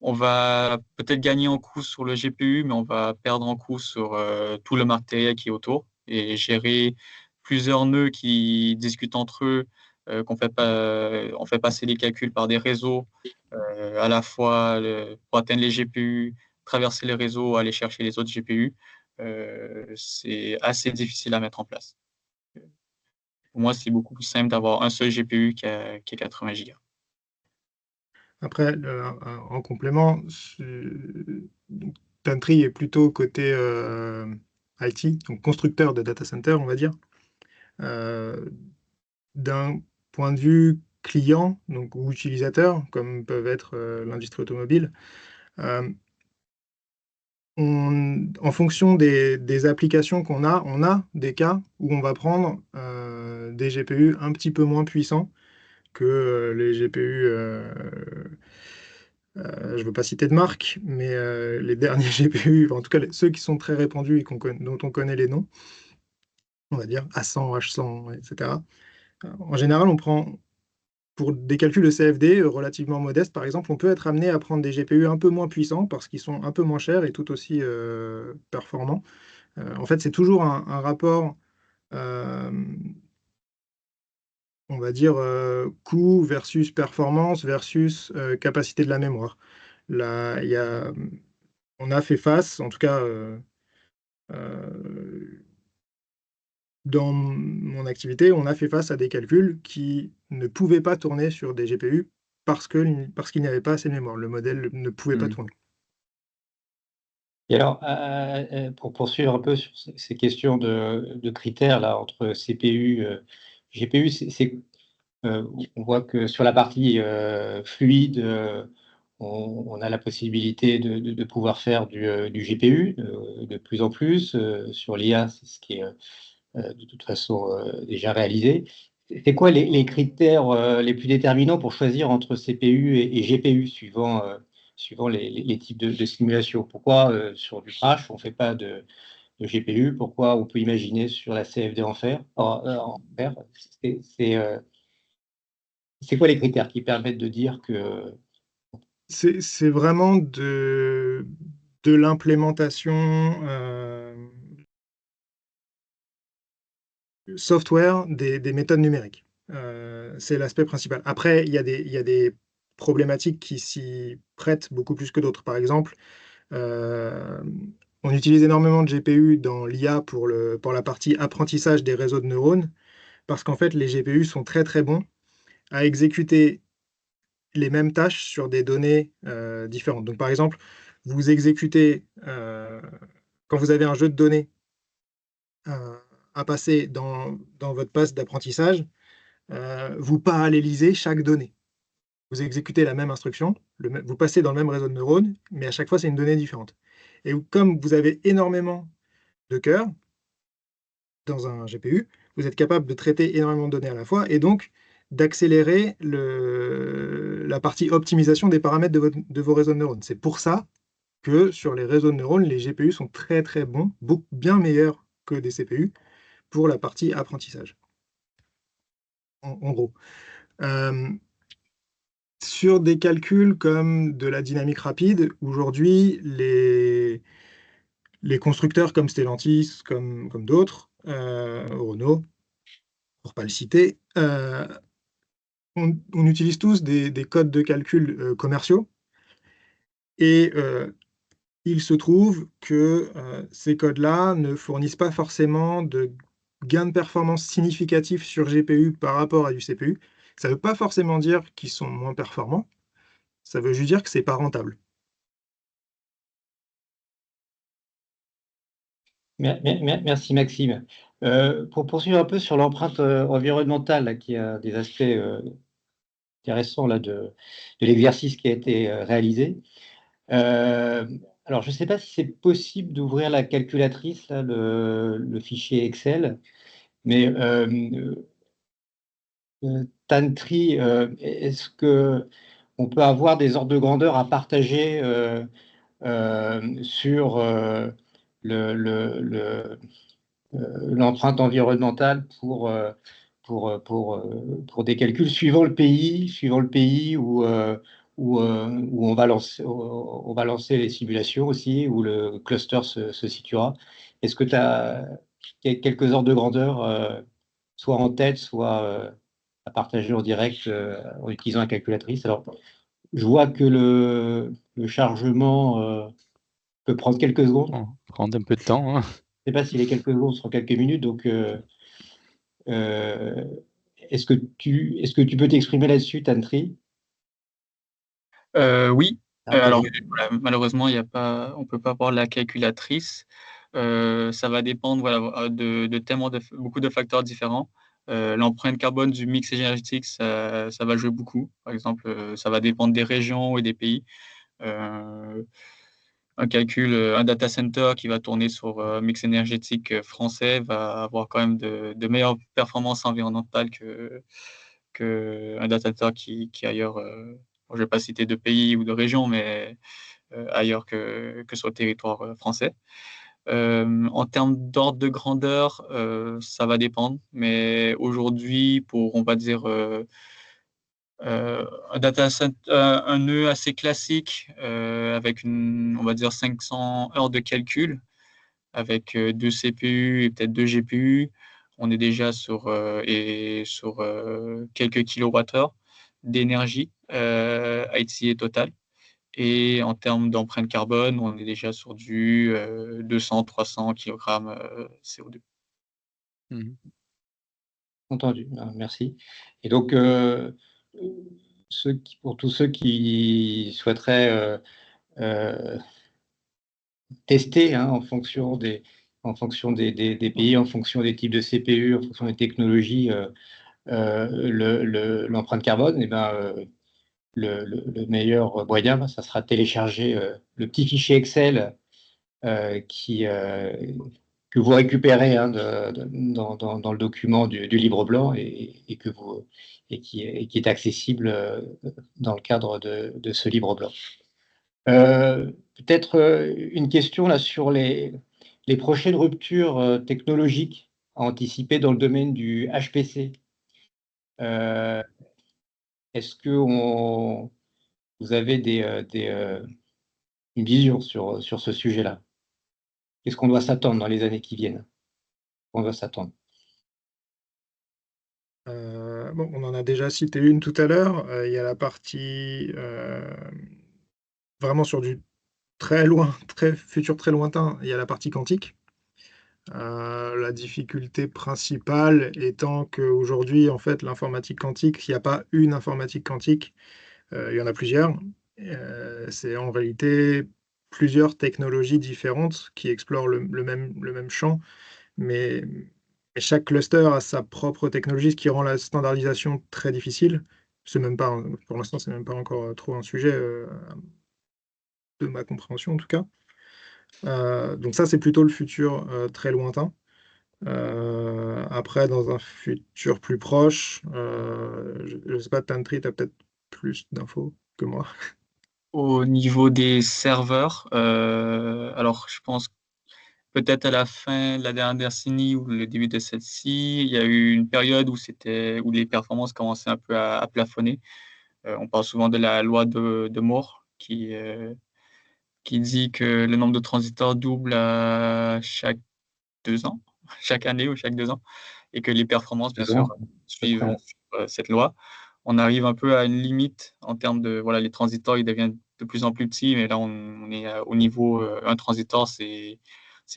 on va peut-être gagner en coût sur le GPU, mais on va perdre en coût sur tout le matériel qui est autour. Et gérer plusieurs nœuds qui discutent entre eux, on fait passer les calculs par des réseaux, à la fois pour atteindre les GPU, traverser les réseaux, aller chercher les autres GPU. C'est assez difficile à mettre en place. Pour moi, c'est beaucoup plus simple d'avoir un seul GPU qui a 80 Go. Après, en complément, Tantri est plutôt côté IT, donc constructeur de data center, on va dire. D'un point de vue client, donc, ou utilisateur, comme peuvent être l'industrie automobile, en fonction des applications qu'on a, on a des cas où on va prendre des GPU un petit peu moins puissants que les GPU, je ne veux pas citer de marque, mais les derniers GPU, en tout cas ceux qui sont très répandus et dont on connaît les noms, on va dire A100, H100, etc. En général, on prend, pour des calculs de CFD relativement modestes, par exemple, on peut être amené à prendre des GPU un peu moins puissants parce qu'ils sont un peu moins chers et tout aussi performants. En fait, c'est toujours un rapport, euh, on va dire, coût versus performance versus capacité de la mémoire. Là, on a fait face, en tout cas euh, dans mon activité, on a fait face à des calculs qui ne pouvaient pas tourner sur des GPU parce qu'il n'y avait pas assez de mémoire. Le modèle ne pouvait pas tourner. Et alors, pour poursuivre un peu sur ces questions de critères là, entre CPU, GPU, on voit que sur la partie fluide, on a la possibilité de pouvoir faire du GPU de plus en plus. Sur l'IA, c'est ce qui est de toute façon déjà réalisé. C'est quoi les critères les plus déterminants pour choisir entre CPU et GPU suivant les types de simulation? Pourquoi sur du crash, on ne fait pas de GPU? Pourquoi on peut imaginer sur la CFD en fer? C'est c'est quoi les critères qui permettent de dire que C'est vraiment de l'implémentation software des méthodes numériques. C'est l'aspect principal. Après, il y a des problématiques qui s'y prêtent beaucoup plus que d'autres. Par exemple, on utilise énormément de GPU dans l'IA pour la partie apprentissage des réseaux de neurones, parce qu'en fait, les GPU sont très très bons à exécuter les mêmes tâches sur des données différentes. Donc, par exemple, vous exécutez, quand vous avez un jeu de données à passer dans votre passe d'apprentissage, vous parallélisez chaque donnée. Vous exécutez la même instruction, vous passez dans le même réseau de neurones, mais à chaque fois, c'est une donnée différente. Et comme vous avez énormément de cœurs dans un GPU, vous êtes capable de traiter énormément de données à la fois et donc d'accélérer la partie optimisation des paramètres de vos réseaux de neurones. C'est pour ça que sur les réseaux de neurones, les GPU sont très très bons, bien meilleurs que des CPU pour la partie apprentissage. En gros. Sur des calculs comme de la dynamique rapide, aujourd'hui, les constructeurs comme Stellantis, comme d'autres, Renault, pour ne pas le citer, on utilise tous des codes de calcul commerciaux. Et il se trouve que ces codes-là ne fournissent pas forcément de gains de performance significatifs sur GPU par rapport à du CPU. Ça ne veut pas forcément dire qu'ils sont moins performants, ça veut juste dire que c'est pas rentable. Merci Maxime. Pour poursuivre un peu sur l'empreinte environnementale, là, qui a des aspects intéressants là, de l'exercice qui a été réalisé. Alors, je ne sais pas si c'est possible d'ouvrir la calculatrice, là, le fichier Excel, mais Tantri, est-ce que on peut avoir des ordres de grandeur à partager sur l'empreinte environnementale pour des calculs suivant le pays où on va lancer les simulations aussi, où le cluster se situera. Est-ce que tu as quelques ordres de grandeur, soit en tête, soit à partager en direct en utilisant la calculatrice? Alors, je vois que le chargement peut prendre quelques secondes. On va prendre un peu de temps, hein. Je ne sais pas si les quelques secondes seront quelques minutes, donc est-ce que tu peux t'exprimer là-dessus, Tantri? Oui. Ah, Alors, vas-y. voilà, malheureusement, on ne peut pas avoir la calculatrice. Ça va dépendre voilà, de tellement beaucoup de facteurs différents. L'empreinte carbone du mix énergétique, ça va jouer beaucoup. Par exemple, ça va dépendre des régions et des pays. Un data center qui va tourner sur mix énergétique français va avoir quand même de meilleures performances environnementales qu'un data center qui ailleurs, je ne vais pas citer de pays ou de région, mais ailleurs que sur le territoire français. En termes d'ordre de grandeur, ça va dépendre, mais aujourd'hui, pour, on va dire, un nœud assez classique avec on va dire 500 heures de calcul, avec 2 CPU et peut-être 2 GPU, on est déjà sur quelques kilowattheures d'énergie ITC totale. Et en termes d'empreinte carbone, on est déjà sur du 200-300 kg CO2. Mhm. Entendu, merci. Et donc, pour tous ceux qui souhaiteraient tester en fonction des pays, en fonction des types de CPU, en fonction des technologies, l'empreinte carbone, eh ben, le meilleur moyen, ça sera de télécharger le petit fichier Excel que vous récupérez hein, dans le document du livre blanc et qui est accessible dans le cadre de ce livre blanc. Peut-être une question là sur les prochaines ruptures technologiques à anticiper dans le domaine du HPC. Est-ce que vous avez une vision sur ce sujet-là? Qu'est-ce qu'on doit s'attendre dans les années qui viennent? On doit s'attendre. Bon, on en a déjà cité une tout à l'heure. Il y a la partie vraiment sur du très loin, futur très lointain, il y a la partie quantique. La difficulté principale étant qu'aujourd'hui, en fait, l'informatique quantique, il n'y a pas une informatique quantique, il y en a plusieurs. C'est en réalité plusieurs technologies différentes qui explorent le même champ, mais chaque cluster a sa propre technologie, ce qui rend la standardisation très difficile. C'est même pas, pour l'instant, c'est même pas encore trop un sujet, de ma compréhension en tout cas. Donc ça, c'est plutôt le futur très lointain. Après, dans un futur plus proche, je sais pas, Tantri, tu as peut-être plus d'infos que moi. Au niveau des serveurs, alors je pense peut-être à la fin de la dernière décennie ou le début de celle-ci, il y a eu une période où les performances commençaient un peu à plafonner. On parle souvent de la loi de Moore qui dit que le nombre de transistors double à chaque 2 ans, chaque année ou chaque 2 ans, et que les performances, bien sûr, suivent cette loi. On arrive un peu à une limite en termes de, voilà, les transistors, ils deviennent de plus en plus petits, mais là, on est au niveau, un transistor, c'est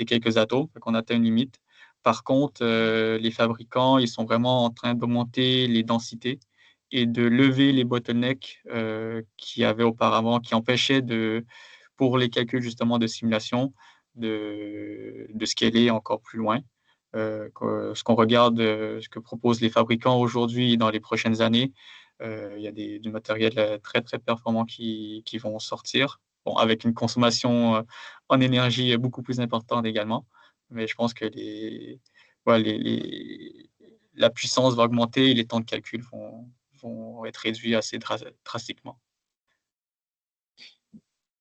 quelques atomes, donc on atteint une limite. Par contre, les fabricants, ils sont vraiment en train d'augmenter les densités et de lever les bottlenecks qu'il y avait auparavant, qui empêchaient pour les calculs justement de simulation, de scaler encore plus loin. Ce qu'on regarde, ce que proposent les fabricants aujourd'hui dans les prochaines années, il y a du matériel très, très performant qui vont sortir, bon, avec une consommation en énergie beaucoup plus importante également. Mais je pense que la puissance va augmenter et les temps de calcul vont être réduits assez drastiquement.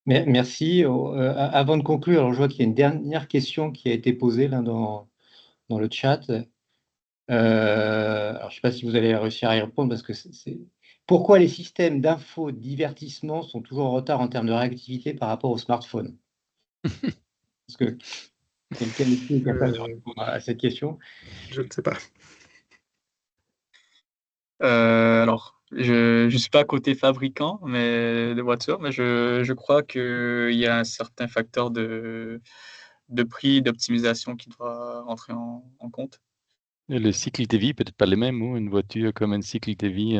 Merci. Avant de conclure, alors je vois qu'il y a une dernière question qui a été posée là dans le chat. Alors, je ne sais pas si vous allez réussir à y répondre parce que pourquoi les systèmes d'infodivertissement sont toujours en retard en termes de réactivité par rapport aux smartphones? Est-ce que quelqu'un ici est capable de répondre à cette question? Je ne sais pas. Alors, je ne suis pas côté fabricant de voitures, mais je crois qu'il y a un certain facteur de prix, d'optimisation qui doit rentrer en compte. Et le cycle de vie, peut-être pas les mêmes, ou une voiture comme un cycle de vie,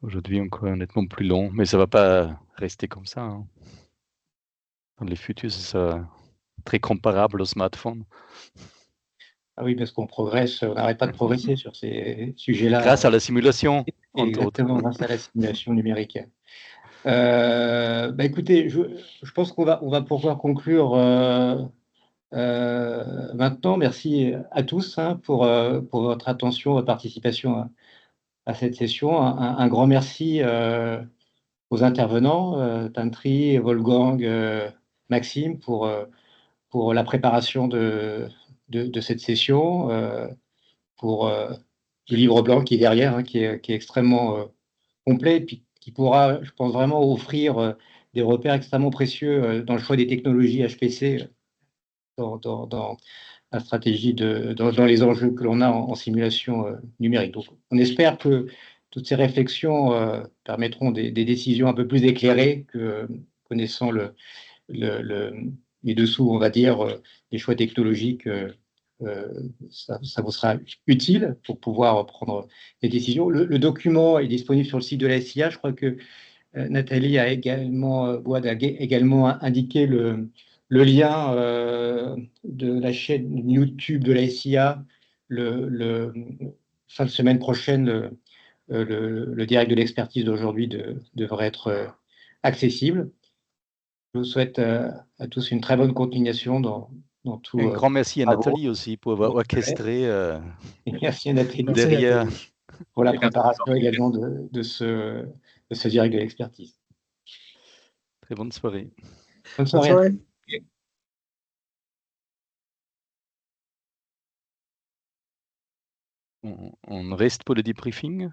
aujourd'hui encore nettement plus long, mais ça va pas rester comme ça, hein. Dans le futur, ce sera très comparable au smartphone. Ah oui, parce qu'on progresse, on n'arrête pas de progresser sur ces sujets-là. Grâce à la simulation, entre autres. Exactement, grâce à la simulation numérique. Écoutez, je pense qu'on va pouvoir conclure maintenant. Merci à tous pour votre attention, votre participation à cette session. Un grand merci aux intervenants, Tantri, Wolfgang, Maxime, pour la préparation de cette session, pour le livre blanc qui est derrière, hein, qui est extrêmement complet, et puis qui pourra, je pense, vraiment offrir des repères extrêmement précieux dans le choix des technologies HPC, dans la stratégie, dans les enjeux que l'on a en simulation numérique. Donc, on espère que toutes ces réflexions permettront des décisions un peu plus éclairées que connaissant les dessous, on va dire, des choix technologiques. Ça vous sera utile pour pouvoir prendre des décisions. Le document est disponible sur le site de la SIA. Je crois que Nathalie a également, Boad a également indiqué le lien de la chaîne YouTube de la SIA. Fin de semaine prochaine, le direct de l'expertise d'aujourd'hui devrait être accessible. Je vous souhaite à tous une très bonne continuation dans tout. Un grand merci à travaux. Nathalie aussi pour avoir orchestré Merci à Nathalie derrière. pour la préparation également de ce direct de l'expertise. Très bonne soirée. Bonne soirée. Bonne soirée. On reste pour le debriefing.